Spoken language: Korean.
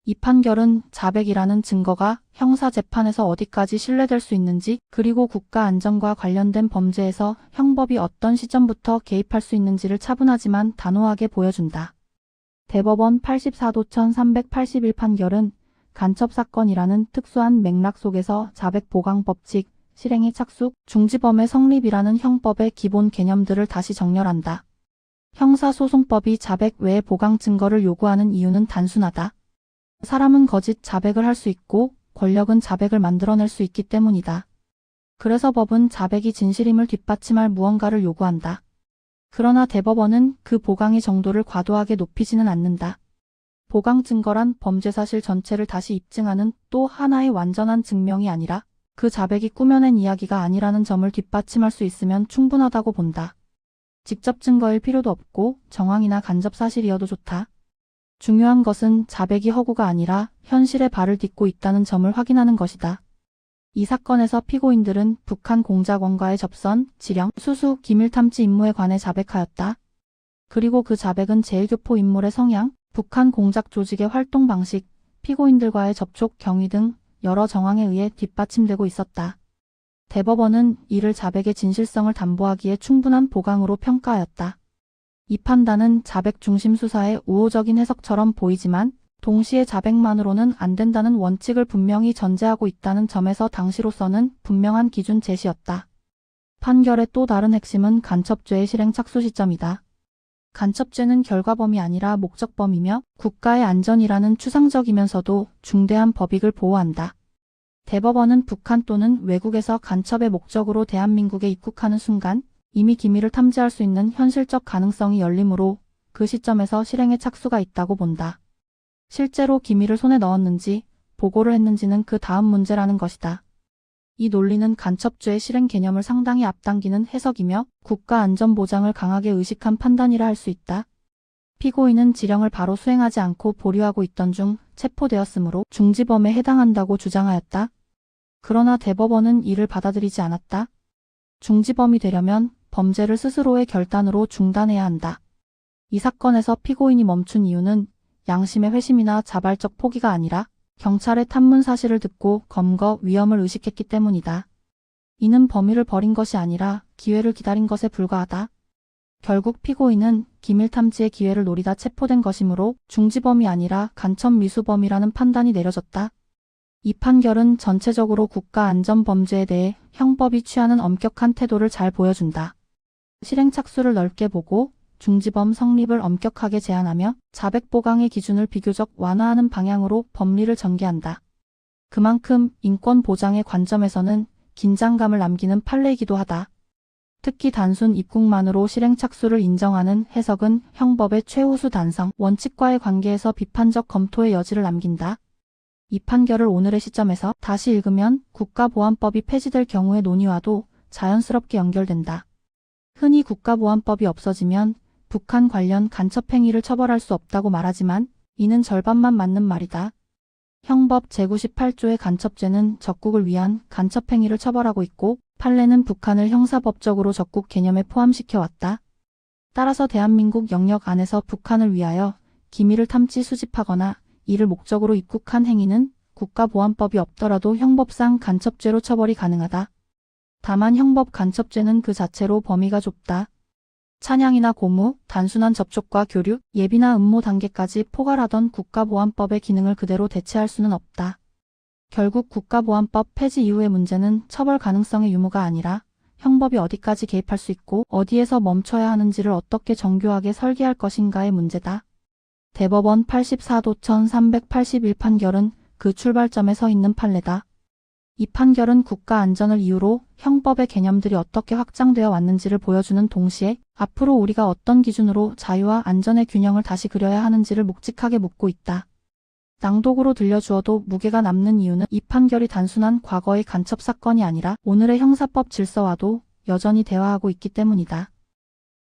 이 판결은 자백이라는 증거가 형사재판에서 어디까지 신뢰될 수 있는지, 그리고 국가 안전과 관련된 범죄에서 형법이 어떤 시점부터 개입할 수 있는지를 차분하지만 단호하게 보여준다. 대법원 84도 1381 판결은 간첩사건이라는 특수한 맥락 속에서 자백보강법칙, 실행의 착수, 중지범의 성립이라는 형법의 기본 개념들을 다시 정렬한다. 형사소송법이 자백 외에 보강 증거를 요구하는 이유는 단순하다. 사람은 거짓 자백을 할 수 있고 권력은 자백을 만들어낼 수 있기 때문이다. 그래서 법은 자백이 진실임을 뒷받침할 무언가를 요구한다. 그러나 대법원은 그 보강의 정도를 과도하게 높이지는 않는다. 보강 증거란 범죄 사실 전체를 다시 입증하는 또 하나의 완전한 증명이 아니라 그 자백이 꾸며낸 이야기가 아니라는 점을 뒷받침할 수 있으면 충분하다고 본다. 직접 증거일 필요도 없고 정황이나 간접 사실이어도 좋다. 중요한 것은 자백이 허구가 아니라 현실에 발을 딛고 있다는 점을 확인하는 것이다. 이 사건에서 피고인들은 북한 공작원과의 접선, 지령, 수수, 기밀 탐지 임무에 관해 자백하였다. 그리고 그 자백은 제1교포 인물의 성향, 북한 공작 조직의 활동 방식, 피고인들과의 접촉 경위 등 여러 정황에 의해 뒷받침되고 있었다. 대법원은 이를 자백의 진실성을 담보하기에 충분한 보강으로 평가하였다. 이 판단은 자백 중심 수사의 우호적인 해석처럼 보이지만 동시에 자백만으로는 안 된다는 원칙을 분명히 전제하고 있다는 점에서 당시로서는 분명한 기준 제시였다. 판결의 또 다른 핵심은 간첩죄의 실행 착수 시점이다. 간첩죄는 결과범이 아니라 목적범이며 국가의 안전이라는 추상적이면서도 중대한 법익을 보호한다. 대법원은 북한 또는 외국에서 간첩의 목적으로 대한민국에 입국하는 순간 이미 기밀을 탐지할 수 있는 현실적 가능성이 열리므로 그 시점에서 실행에 착수가 있다고 본다. 실제로 기밀을 손에 넣었는지 보고를 했는지는 그 다음 문제라는 것이다. 이 논리는 간첩죄의 실행 개념을 상당히 앞당기는 해석이며 국가 안전 보장을 강하게 의식한 판단이라 할 수 있다. 피고인은 지령을 바로 수행하지 않고 보류하고 있던 중 체포되었으므로 중지범에 해당한다고 주장하였다. 그러나 대법원은 이를 받아들이지 않았다. 중지범이 되려면 범죄를 스스로의 결단으로 중단해야 한다. 이 사건에서 피고인이 멈춘 이유는 양심의 회심이나 자발적 포기가 아니라 경찰의 탐문 사실을 듣고 검거 위험을 의식했기 때문이다. 이는 범위를 버린 것이 아니라 기회를 기다린 것에 불과하다. 결국 피고인은 기밀 탐지의 기회를 노리다 체포된 것이므로 중지범이 아니라 간첩 미수범이라는 판단이 내려졌다. 이 판결은 전체적으로 국가 안전 범죄에 대해 형법이 취하는 엄격한 태도를 잘 보여준다. 실행 착수를 넓게 보고 중지범 성립을 엄격하게 제한하며 자백 보강의 기준을 비교적 완화하는 방향으로 법리를 전개한다. 그만큼 인권 보장의 관점에서는 긴장감을 남기는 판례이기도 하다. 특히 단순 입국만으로 실행 착수를 인정하는 해석은 형법의 최우수 단성 원칙과의 관계에서 비판적 검토의 여지를 남긴다. 이 판결을 오늘의 시점에서 다시 읽으면 국가보안법이 폐지될 경우의 논의와도 자연스럽게 연결된다. 흔히 국가보안법이 없어지면 북한 관련 간첩행위를 처벌할 수 없다고 말하지만 이는 절반만 맞는 말이다. 형법 제98조의 간첩죄는 적국을 위한 간첩행위를 처벌하고 있고 판례는 북한을 형사법적으로 적국 개념에 포함시켜왔다. 따라서 대한민국 영역 안에서 북한을 위하여 기밀을 탐지 수집하거나 이를 목적으로 입국한 행위는 국가보안법이 없더라도 형법상 간첩죄로 처벌이 가능하다. 다만 형법 간첩죄는 그 자체로 범위가 좁다. 찬양이나 고무, 단순한 접촉과 교류, 예비나 음모 단계까지 포괄하던 국가보안법의 기능을 그대로 대체할 수는 없다. 결국 국가보안법 폐지 이후의 문제는 처벌 가능성의 유무가 아니라 형법이 어디까지 개입할 수 있고 어디에서 멈춰야 하는지를 어떻게 정교하게 설계할 것인가의 문제다. 대법원 84도 1381 판결은 그 출발점에 서 있는 판례다. 이 판결은 국가 안전을 이유로 형법의 개념들이 어떻게 확장되어 왔는지를 보여주는 동시에 앞으로 우리가 어떤 기준으로 자유와 안전의 균형을 다시 그려야 하는지를 묵직하게 묻고 있다. 낭독으로 들려주어도 무게가 남는 이유는 이 판결이 단순한 과거의 간첩 사건이 아니라 오늘의 형사법 질서와도 여전히 대화하고 있기 때문이다.